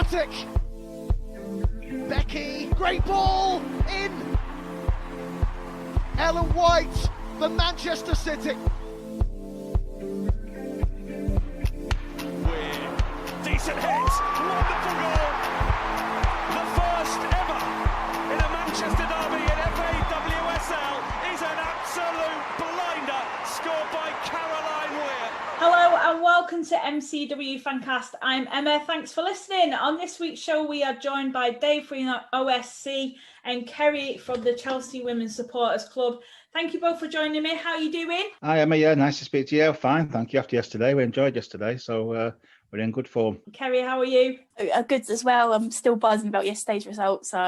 Celtic. Becky, great ball, in. Ellen White for Manchester City. Decent hit, wonderful goal. The first ever in a Manchester derby in FAWSL is an absolute blinder scored by Caroline Weir. Hello and welcome to MCW Fancast. I'm Emma. Thanks for listening. On this week's show, we are joined by Dave from OSC and Kerrie from the Chelsea Women's Supporters Club. Thank you both for joining me. How are you doing? Hi Emma, yeah, nice to speak to you. Fine, thank you. After yesterday, we enjoyed yesterday, so we're in good form. Kerrie, how are you? Good as well. I'm still buzzing about yesterday's results, so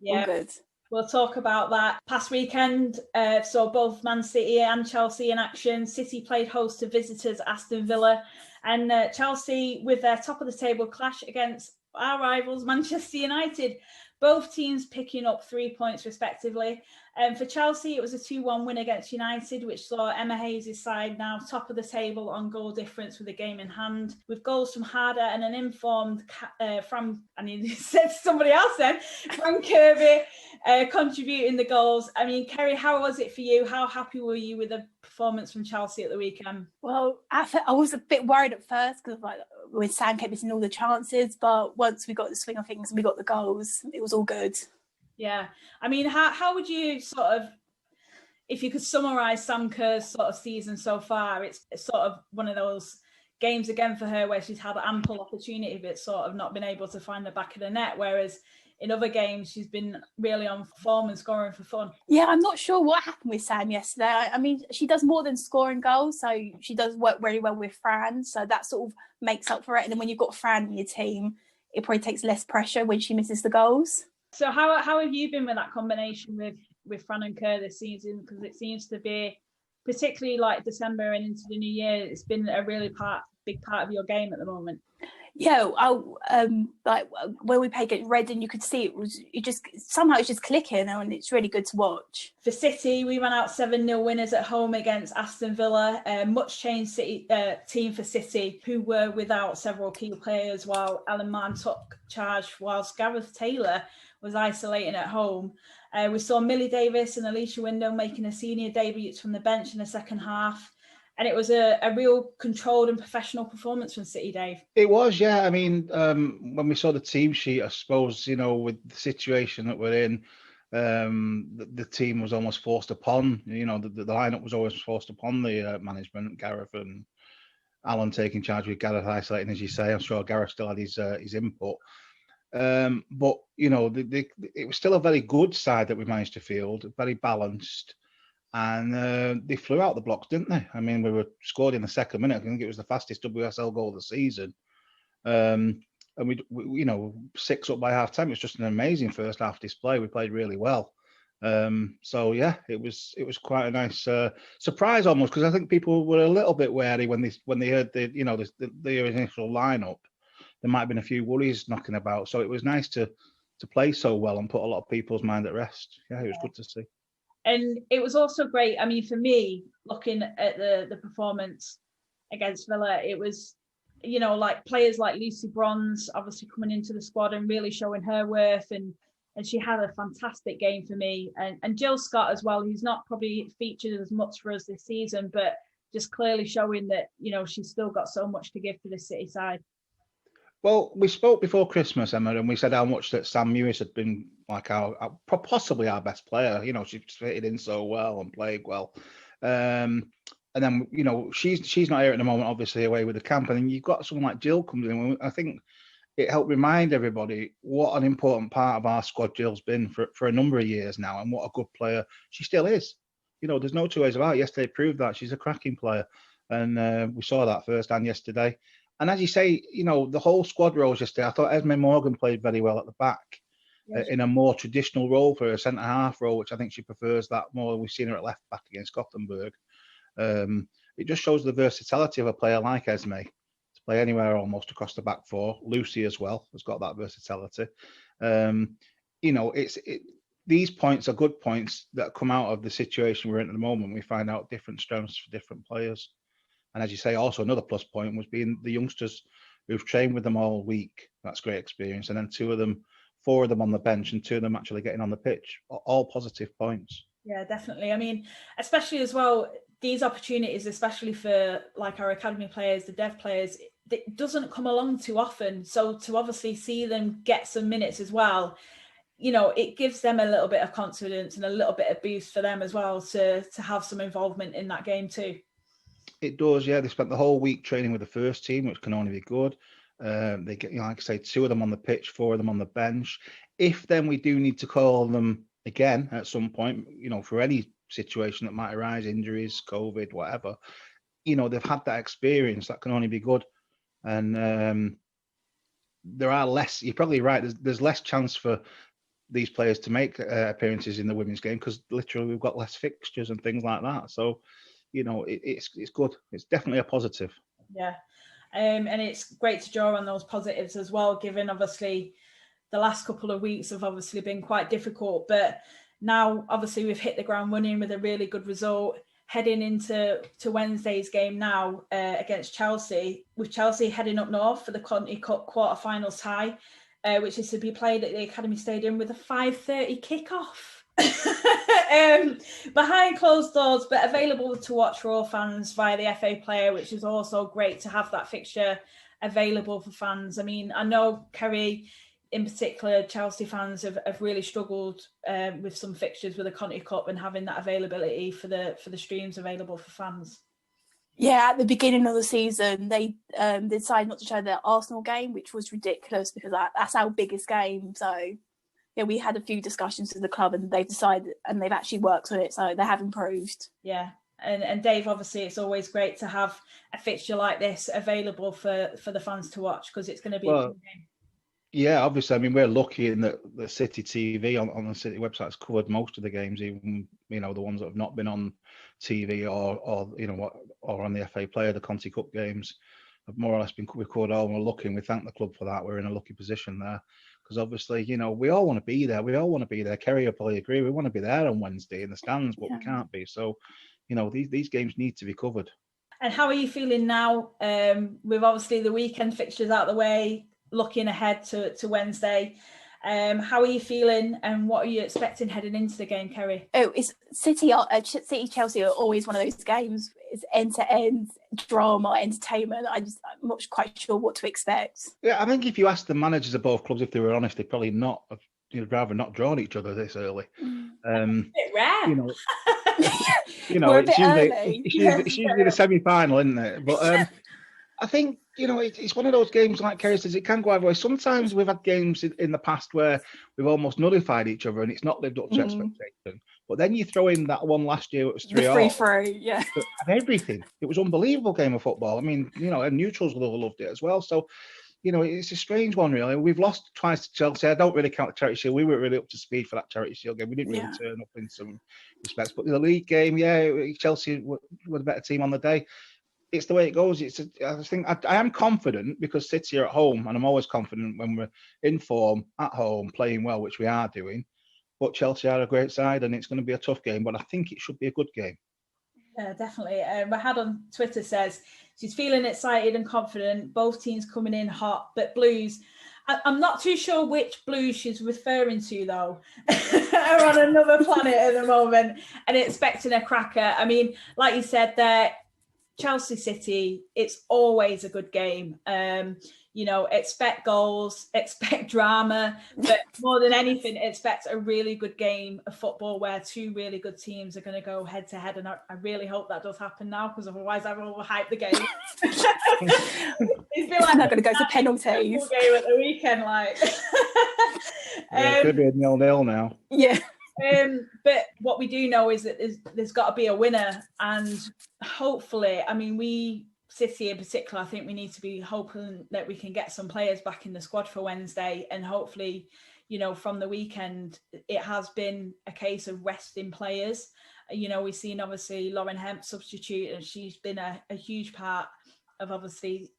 all good. We'll talk about that. Past weekend, saw both Man City and Chelsea in action. City played host to visitors Aston Villa, and Chelsea with their top of the table clash against our rivals Manchester United. Both teams picking up 3 points respectively. For Chelsea, it was a 2-1 win against United, which saw Emma Hayes' side now top of the table on goal difference with a game in hand. With goals from Harder and an informed Fran Kirby contributing the goals. I mean, Kerrie, how was it for you? How happy were you with the performance from Chelsea at the weekend? Well, I was a bit worried at first because when Sam kept missing all the chances, but once we got the swing of things and we got the goals, it was all good. Yeah, I mean, how would you sort of, if you could summarise Sam Kerr's sort of season so far, it's sort of one of those games again for her where she's had ample opportunity but sort of not been able to find the back of the net, whereas in other games she's been really on form and scoring for fun. Yeah, I'm not sure what happened with Sam yesterday. I mean, she does more than scoring goals, so she does work very well with Fran, so that sort of makes up for it. And then when you've got Fran in your team, it probably takes less pressure when she misses the goals. So how have you been with that combination with Fran and Kerr this season? Because it seems to be, particularly like December and into the new year, it's been a really big part of your game at the moment. Yeah, like when we played against Reading, you could see it's just clicking, and it's really good to watch. For City, we ran out 7-0 winners at home against Aston Villa. Much changed City team for City, who were without several key players while Alan Mahon took charge, whilst Gareth Taylor was isolating at home. We saw Millie, Davies and Alicia making a senior debut from the bench in the second half. And it was a real controlled and professional performance from City, Dave. It was, yeah. I mean, when we saw the team sheet, I suppose, with the situation that we're in, the team was almost forced upon, the lineup was always forced upon the management, Gareth and Alan taking charge with Gareth isolating, as you say. I'm sure Gareth still had his input. But, it was still a very good side that we managed to field, very balanced. And they flew out the blocks, didn't they? I mean, we were scored in the second minute. I think it was the fastest WSL goal of the season. And we 6 up by half time. It was just an amazing first half display. We played really well. So yeah, it was quite a nice surprise almost, because I think people were a little bit wary when they heard the initial lineup. There might have been a few worries knocking about. So it was nice to play so well and put a lot of people's mind at rest. Yeah, it was good to see. And it was also great. I mean, for me, looking at the performance against Villa, it was, like players like Lucy Bronze obviously coming into the squad and really showing her worth. And she had a fantastic game for me. And Jill Scott as well, who's not probably featured as much for us this season, but just clearly showing that, she's still got so much to give to the City side. Well, we spoke before Christmas, Emma, and we said how much that Sam Mewis had been like possibly our best player. She fitted in so well and played well. And then, she's not here at the moment, obviously away with the camp. And then you've got someone like Jill comes in. I think it helped remind everybody what an important part of our squad Jill's been for a number of years now, and what a good player she still is. There's no two ways about it. Yesterday proved that she's a cracking player. And we saw that firsthand yesterday. And as you say, the whole squad roles yesterday, I thought Esme Morgan played very well at the back, yes, in a more traditional role for a centre-half role, which I think she prefers that more. We've seen her at left-back against Gothenburg. It just shows the versatility of a player like Esme to play anywhere almost across the back four. Lucy as well has got that versatility. These points are good points that come out of the situation we're in at the moment. We find out different strengths for different players. And as you say, also another plus point was being the youngsters We've trained with them all week. That's great experience. And then 4 of them on the bench, and 2 of them actually getting on the pitch. All positive points. Yeah, definitely. I mean, especially as well, these opportunities, especially for like our academy players, the dev players, it doesn't come along too often. So to obviously see them get some minutes as well, you know, it gives them a little bit of confidence and a little bit of boost for them as well to have some involvement in that game too. It does, yeah. They spent the whole week training with the first team, which can only be good. They get, like I say, 2 of them on the pitch, 4 of them on the bench. If then we do need to call them again at some point, you know, for any situation that might arise, injuries, COVID, whatever, you know, they've had that experience. That can only be good. And there are less, you're probably right, there's less chance for these players to make appearances in the women's game because literally we've got less fixtures and things like that. So, you know, it's good. It's definitely a positive. Yeah. And it's great to draw on those positives as well, given obviously the last couple of weeks have obviously been quite difficult. But now, obviously, we've hit the ground running with a really good result. Heading into Wednesday's game now against Chelsea, with Chelsea heading up north for the Conti Cup quarter-finals tie, which is to be played at the Academy Stadium with a 5:30 kickoff. Behind closed doors, but available to watch for all fans via the FA Player, which is also great to have that fixture available for fans. I mean, I know, Kerrie, in particular, Chelsea fans have really struggled with some fixtures with the Conti Cup and having that availability for the streams available for fans. Yeah, at the beginning of the season, they decided not to show their Arsenal game, which was ridiculous because that's our biggest game. So, yeah, we had a few discussions with the club and they've decided and they've actually worked on it. So they have improved. Yeah. And Dave, obviously, it's always great to have a fixture like this available for the fans to watch because it's going to be a good game. Yeah, obviously. I mean, we're lucky in that the City TV on the City website has covered most of the games, even, you know, the ones that have not been on TV or you know, or on the FA Player, the Conti Cup games have more or less been covered all. And we're lucky and we thank the club for that. We're in a lucky position there because obviously, you know, we all want to be there. We all want to be there. Kerrie will probably agree. We want to be there on Wednesday in the stands, but we can't be. So, you know, these games need to be covered. And how are you feeling now with obviously the weekend fixtures out of the way, looking ahead to Wednesday? How are you feeling and what are you expecting heading into the game, Kerrie? Oh, it's City Chelsea are always one of those games. It's end-to-end drama, entertainment. I'm not quite sure what to expect. Yeah, I think if you ask the managers of both clubs if they were honest, they'd probably not. You'd rather not drawn each other this early. A bit rare. You know, it's usually the semi-final, isn't it? But I think, you know, it's one of those games, like Kerrie says, it can go either way. Sometimes we've had games in the past where we've almost nullified each other and it's not lived up to expectation. But then you throw in that one last year, it was 3-3. 3-3, yeah. And everything. It was an unbelievable game of football. I mean, you know, and neutrals would have loved it as well. So, you know, it's a strange one, really. We've lost twice to Chelsea. I don't really count the Charity Shield. We weren't really up to speed for that Charity Shield game. We didn't really turn up in some respects. But the league game, yeah, Chelsea were the better team on the day. It's the way it goes. I am confident because City are at home, and I'm always confident when we're in form, at home, playing well, which we are doing. But Chelsea are a great side, and it's going to be a tough game. But I think it should be a good game. Yeah, definitely. Rahad on Twitter says she's feeling excited and confident. Both teams coming in hot, but Blues. I'm not too sure which Blues she's referring to, though. Are on another planet at the moment and expecting a cracker. I mean, like you said there, Chelsea City, it's always a good game. You know, expect goals, expect drama, but more than anything, expect a really good game of football where two really good teams are going to go head to head. And I really hope that does happen now because otherwise I've overhyped the game. It's been like I'm not going to go to penalties. Game at the weekend, like. It could be a 0-0 now. Yeah. But what we do know is that there's got to be a winner, and hopefully, I mean, City in particular, I think we need to be hoping that we can get some players back in the squad for Wednesday, and hopefully, you know, from the weekend, it has been a case of resting players. You know, we've seen obviously Lauren Hemp substitute, and she's been a huge part of obviously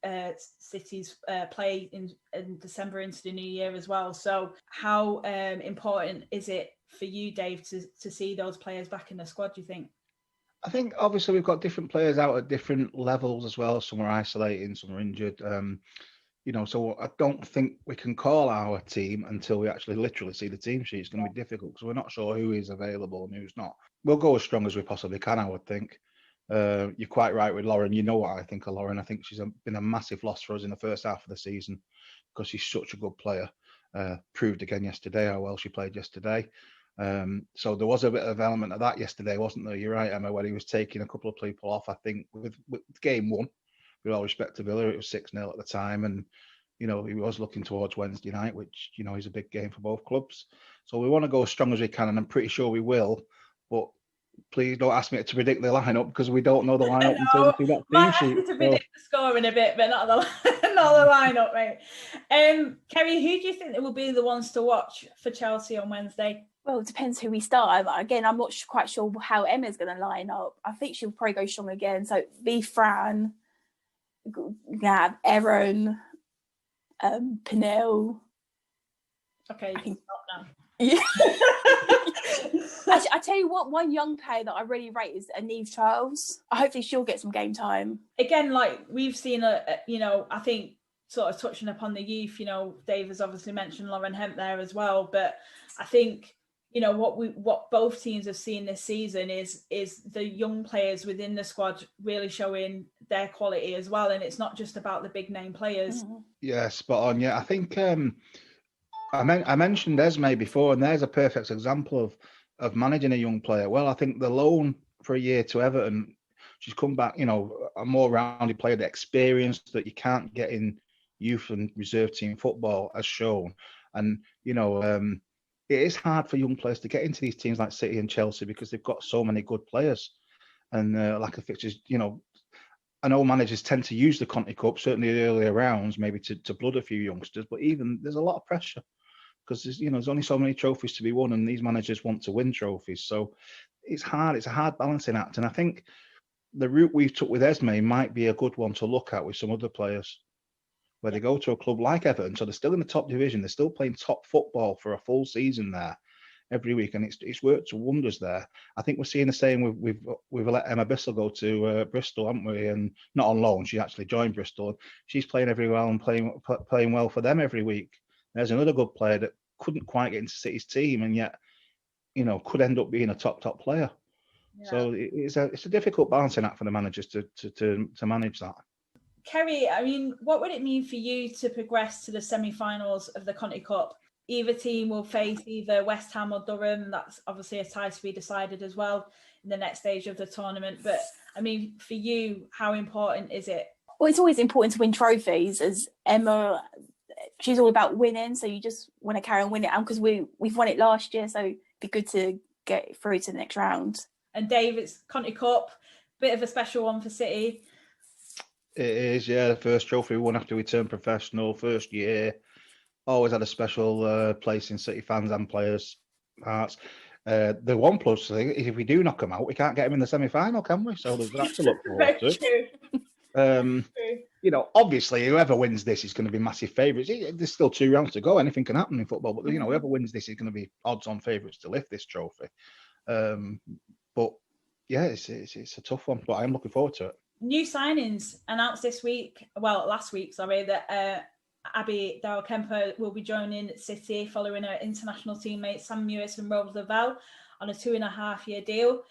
City's play in December into the new year as well. So how important is it for you, Dave, to see those players back in the squad, do you think? I think obviously we've got different players out at different levels as well. Some are isolating, some are injured. So I don't think we can call our team until we actually literally see the team sheet. It's going to be difficult because we're not sure who is available and who's not. We'll go as strong as we possibly can, I would think. You're quite right with Lauren. You know what I think of Lauren. I think she's been a massive loss for us in the first half of the season because she's such a good player. Proved again yesterday how well she played yesterday. So there was a bit of element of that yesterday, wasn't there? You're right, Emma, when he was taking a couple of people off. I think with game one, with all respect to Villa, it was 6-0 at the time. And, he was looking towards Wednesday night, which, is a big game for both clubs. So we want to go as strong as we can, and I'm pretty sure we will. But please don't ask me to predict the lineup because we don't know the lineup until we see that team sheet. Might have to predict the score in a bit, but not the lineup, mate. Kerrie, who do you think that will be the ones to watch for Chelsea on Wednesday? Well, it depends who we start. Again, I'm not quite sure how Emma's going to line up. I think she'll probably go strong again. So be Fran, have Erin, Pernille. Okay, you can stop now. Yeah. Actually, I tell you what, one young player that I really rate is Neve Charles. Hopefully she'll get some game time. Again, like we've seen, I think sort of touching upon the youth, Dave has obviously mentioned Lauren Hemp there as well, but I think, what both teams have seen this season is the young players within the squad really showing their quality as well. And it's not just about the big name players. Yeah, spot on. Yeah, I think I mentioned Esme before, and there's a perfect example of managing a young player. Well, I think the loan for a year to Everton, she's come back, a more rounded player, the experience that you can't get in youth and reserve team football has shown. And, it is hard for young players to get into these teams like City and Chelsea because they've got so many good players and lack of fixtures. I know managers tend to use the Conti Cup, certainly the earlier rounds, maybe to blood a few youngsters, but even there's a lot of pressure because there's only so many trophies to be won, and these managers want to win trophies. So it's hard. It's a hard balancing act, and I think the route we've took with Esme might be a good one to look at with some other players, where they go to a club like Everton, so they're still in the top division, they're still playing top football for a full season there every week, and it's worked wonders there. I think we're seeing the same. We've let Emma Bissell go to Bristol, haven't we? And not on loan, she actually joined Bristol. She's playing every well and playing well for them every week. There's another good player that couldn't quite get into City's team, and yet could end up being a top player. Yeah. So it's a difficult balancing act for the managers to manage that. Kerrie, I mean, what would it mean for you to progress to the semi-finals of the Conti Cup? Either team will face either West Ham or Durham. That's obviously a tie to be decided as well in the next stage of the tournament. But, I mean, for you, how important is it? Well, it's always important to win trophies. As Emma, she's all about winning, so you just want to carry on winning it. And because we've won it last year, so it'd be good to get through to the next round. And Dave, it's Conti Cup, bit of a special one for City. It is, yeah. The first trophy we won after we turned professional, first year. Always had a special place in City fans and players' hearts. The one plus thing is if we do knock them out, we can't get them in the semi-final, can we? So there's that to look forward to. Obviously, whoever wins this is going to be massive favourites. There's still 2 rounds to go. Anything can happen in football, but whoever wins this is going to be odds-on favourites to lift this trophy. But yeah, it's a tough one, but I'm looking forward to it. New signings announced last week, that Abby Darrell-Kemper will be joining City following her international teammates Sam Mewis and Rose Lavelle on a 2.5-year deal.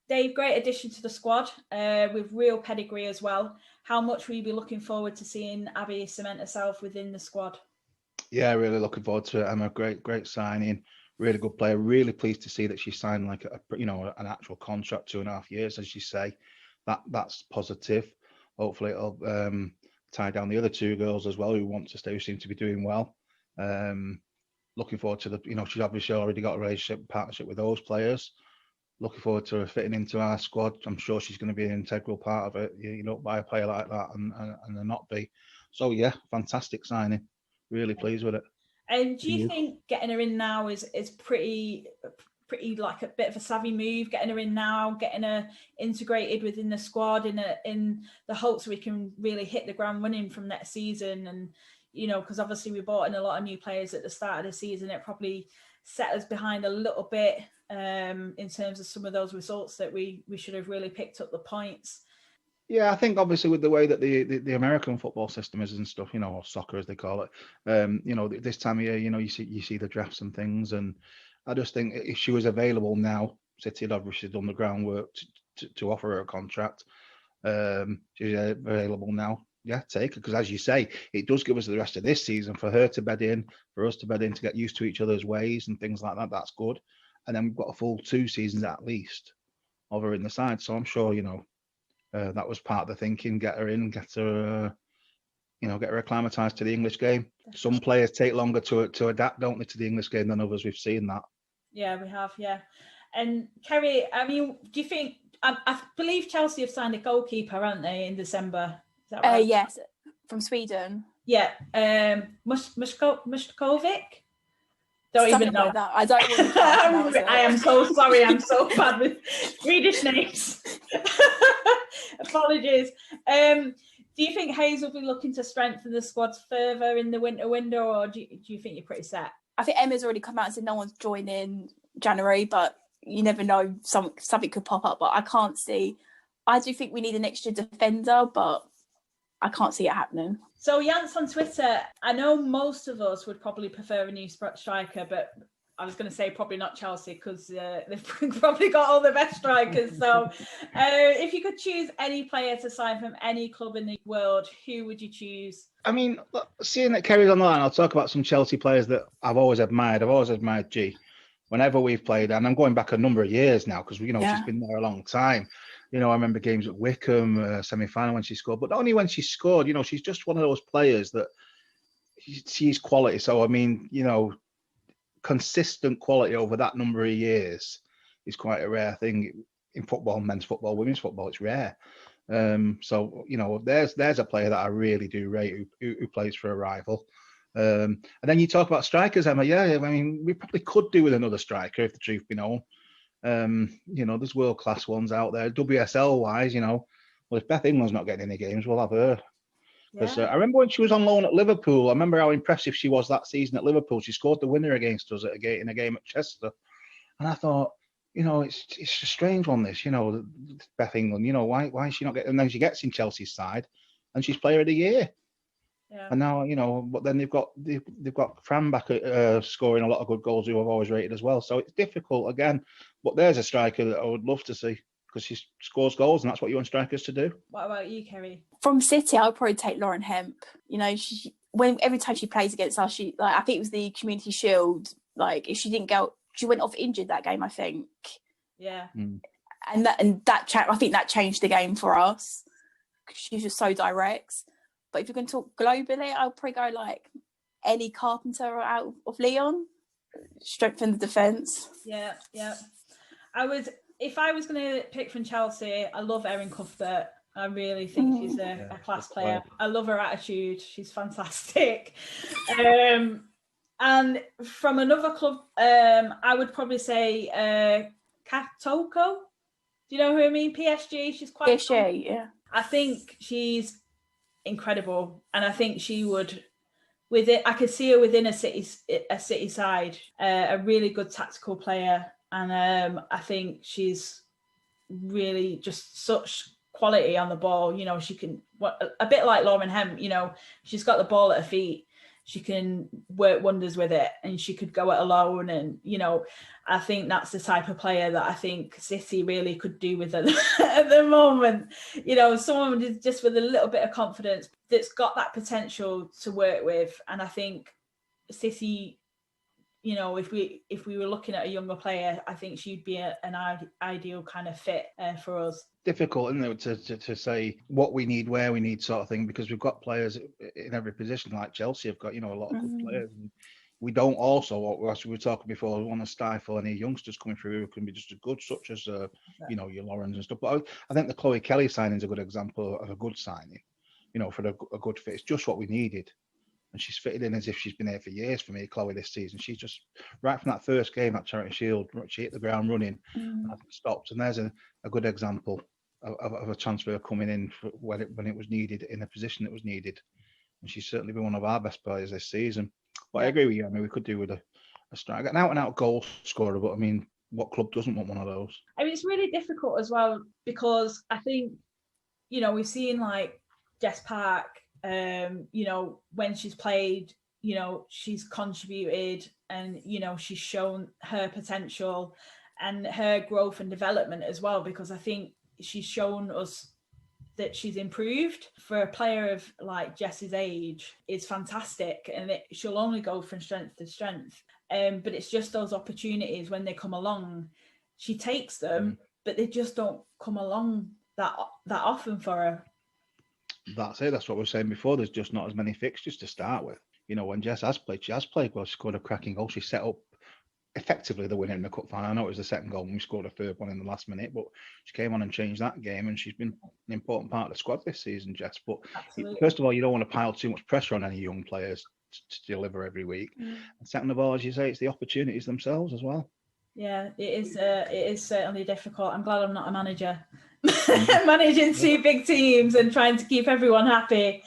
Dave, great addition to the squad with real pedigree as well. How much will you be looking forward to seeing Abby cement herself within the squad? Yeah, really looking forward to it. Emma, great signing, really good player. Really pleased to see that she signed like an actual contract, 2.5 years, as you say. That's positive. Hopefully it'll tie down the other 2 girls as well who want to stay, who seem to be doing well. Looking forward to she's obviously already got a partnership with those players. Looking forward to her fitting into our squad. I'm sure she's going to be an integral part of it. By a player like that and not be. So yeah, fantastic signing. Really pleased with it. And do you think getting her in now is pretty like a bit of a savvy move, getting her in now, getting her integrated within the squad in the hopes we can really hit the ground running from next season? And because obviously we brought in a lot of new players at the start of the season, it probably set us behind a little bit in terms of some of those results that we should have really picked up the points. Yeah, I think obviously with the way that the American football system is and stuff, or soccer as they call it, this time of year, you see the drafts and things, and I just think if she was available now, City had obviously done the groundwork to offer her a contract. She's available now. Yeah, take her, because as you say, it does give us the rest of this season for her to bed in, for us to bed in, to get used to each other's ways and things like that. That's good, and then we've got a full 2 seasons at least of her in the side. So I'm sure that was part of the thinking. Get her in, get her acclimatized to the English game. Some players take longer to adapt, don't they, to the English game than others. We've seen that. Yeah, we have. Yeah, and Kerrie, I mean, do you think? I believe Chelsea have signed a goalkeeper, haven't they, in December? Is that right? Yes, from Sweden. Yeah, Mushkovic. Don't Something even know. like that. I don't really pronounce it. I am so sorry. I'm so bad with Swedish names. Apologies. Do you think Hayes will be looking to strengthen the squads further in the winter window, or do you think you're pretty set? I think Emma's already come out and said no one's joining January, but you never know. Something could pop up, but I can't see. I do think we need an extra defender, but I can't see it happening. So Jans on Twitter, I know most of us would probably prefer a new striker, but I was going to say probably not Chelsea because they've probably got all the best strikers. So if you could choose any player to sign from any club in the world, who would you choose? I mean, seeing that Kerrie's on the line, I'll talk about some Chelsea players that I've always admired. I've always admired G. Whenever we've played, and I'm going back a number of years now because, she's been there a long time. I remember games at Wickham, semi-final when she scored, but not only when she scored, she's just one of those players that she's quality. So, I mean, consistent quality over that number of years is quite a rare thing in football, men's football, women's football. It's rare. So, there's a player that I really do rate who plays for a rival. And then you talk about strikers, Emma. Yeah, I mean, we probably could do with another striker if the truth be known. There's world-class ones out there. WSL-wise, well, if Beth England's not getting any games, we'll have her. Because I remember when she was on loan at Liverpool, I remember how impressive she was that season at Liverpool. She scored the winner against us in a game at Chester. And I thought, it's a strange one, this, Beth England, why is she not getting... And then she gets in Chelsea's side and she's player of the year. Yeah. And now, but then they've got Fran back scoring a lot of good goals who I've always rated as well. So it's difficult again. But there's a striker that I would love to see because she scores goals and that's what you want strikers to do. What about you, Kerrie? From City, I would probably take Lauren Hemp. Every time she plays against us, I think it was the Community Shield. If she didn't go, she went off injured that game, I think. Yeah. And I think that changed the game for us. She's just so direct. But if you're going to talk globally, I'll probably go Ellie Carpenter out of Lyon, strengthen the defence. Yeah. If I was going to pick from Chelsea, I love Erin Cuthbert. I really think she's a class player. I love her attitude. She's fantastic. And from another club, I would probably say Katoko. Do you know who I mean? PSG. She's quite... PSG, yeah. I think she's incredible, and I think she would, with it, I could see her within a city side, a really good tactical player, and I think she's really just such quality on the ball. She can, a bit like Lauren Hemp. She's got the ball at her feet. She can work wonders with it, and she could go it alone. And I think that's the type of player that I think City really could do with it at the moment. Someone just with a little bit of confidence that's got that potential to work with. And I think City, if we were looking at a younger player, I think she'd be an ideal kind of fit for us. Difficult, isn't it, to say what we need, where we need, sort of thing, because we've got players in every position. Like Chelsea have got, a lot of good players. And we don't also, as we were talking before, we want to stifle any youngsters coming through who can be just as good, such as, your Laurens and stuff. But I think the Chloe Kelly signing is a good example of a good signing, for a good fit. It's just what we needed. And she's fitted in as if she's been here for years for me, Chloe, this season. She's just, right from that first game at Charity Shield, she hit the ground running and hasn't stopped. And there's a good example of a transfer coming in when it was needed, in a position that was needed. And she's certainly been one of our best players this season. But I agree with you. I mean, we could do with a striker, an out-and-out goal scorer, but I mean, what club doesn't want one of those? I mean, it's really difficult as well, because I think, you know, we've seen like Jess Park, you know, when she's played, you know, she's contributed and, you know, she's shown her potential and her growth and development as well, because I think she's shown us that she's improved. For a player of like Jess's age, is fantastic, and she'll only go from strength to strength. But it's just those opportunities when they come along, she takes them, but they just don't come along that often for her. That's it. That's what we were saying before. There's just not as many fixtures to start with. You know, when Jess has played, she has played well. She scored a cracking goal. She set up effectively the winner in the cup final. I know it was the second goal and we scored a third one in the last minute, but she came on and changed that game, and she's been an important part of the squad this season, Jess. But first of all, you don't want to pile too much pressure on any young players to deliver every week. And second of all, as you say, it's the opportunities themselves as well. Yeah, it is certainly difficult. I'm glad I'm not a manager. Managing two big teams and trying to keep everyone happy.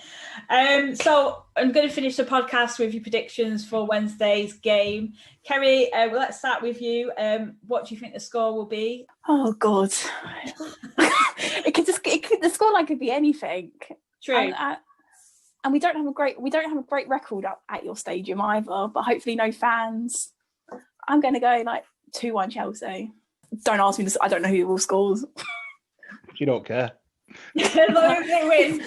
So I'm going to finish the podcast with your predictions for Wednesday's game. Kerrie, let's start with you. What do you think the score will be? Oh God, the scoreline could be anything. True. And we don't have a great record at your stadium either. But hopefully, no fans. I'm going to go like 2-1 Chelsea. Don't ask me this. I don't know who will scores. You don't care. As long as they win.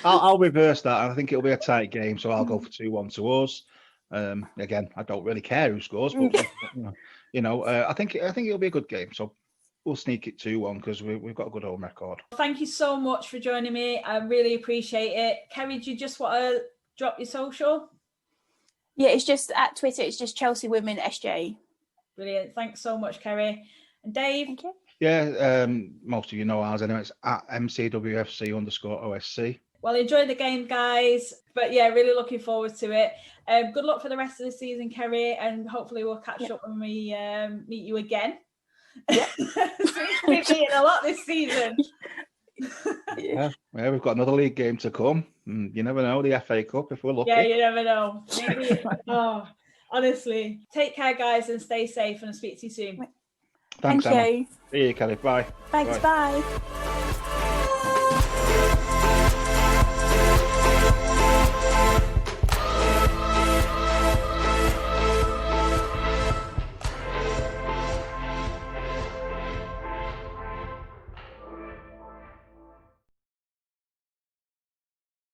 I'll reverse that. I think it'll be a tight game, so I'll go for 2-1 to us. Again, I don't really care who scores, but I think it'll be a good game. So we'll sneak it 2-1 because we've got a good home record. Thank you so much for joining me. I really appreciate it. Kerrie, do you just want to drop your social? Yeah, it's just at Twitter. It's just Chelsea Women SJ. Brilliant. Thanks so much, Kerrie. And Dave? Thank you. Yeah, most of you know ours anyway. It's at MCWFC_OSC. Well, enjoy the game, guys. But yeah, really looking forward to it. Good luck for the rest of the season, Kerrie, and hopefully we'll catch up when we meet you again. Yeah. We've been a lot this season. Yeah, we've got another league game to come. You never know, the FA Cup, if we're lucky. Yeah, you never know. Maybe. Honestly. Take care, guys, and stay safe, and I'll speak to you soon. Thanks, Thank Emma. you. See you, Kerrie. Bye. Thanks, bye.